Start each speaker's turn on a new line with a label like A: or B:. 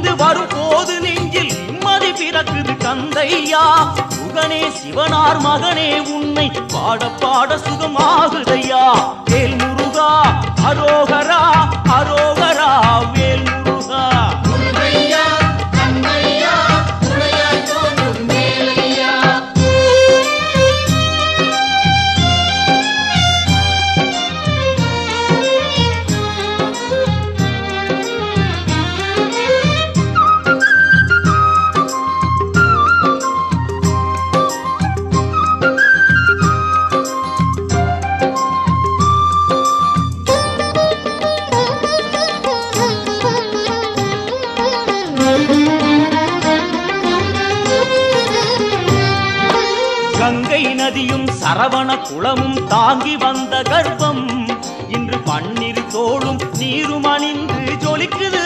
A: பணிந்து வரும் போது நெஞ்சில் நிம்மதி பிறக்குது கந்தையா. சுகனே சிவனார் மகனே உன்னை பாட பாட சுகமாகுதையா. வேல் முருகா அரோகரா அரோகரா வேல் முருகா. கங்கை நதியும் சரவண குளமும் தாங்கி வந்த கர்ப்பம் இன்று பன்னிரு தோளும் நீரும் அணிந்து ஜொலிக்குது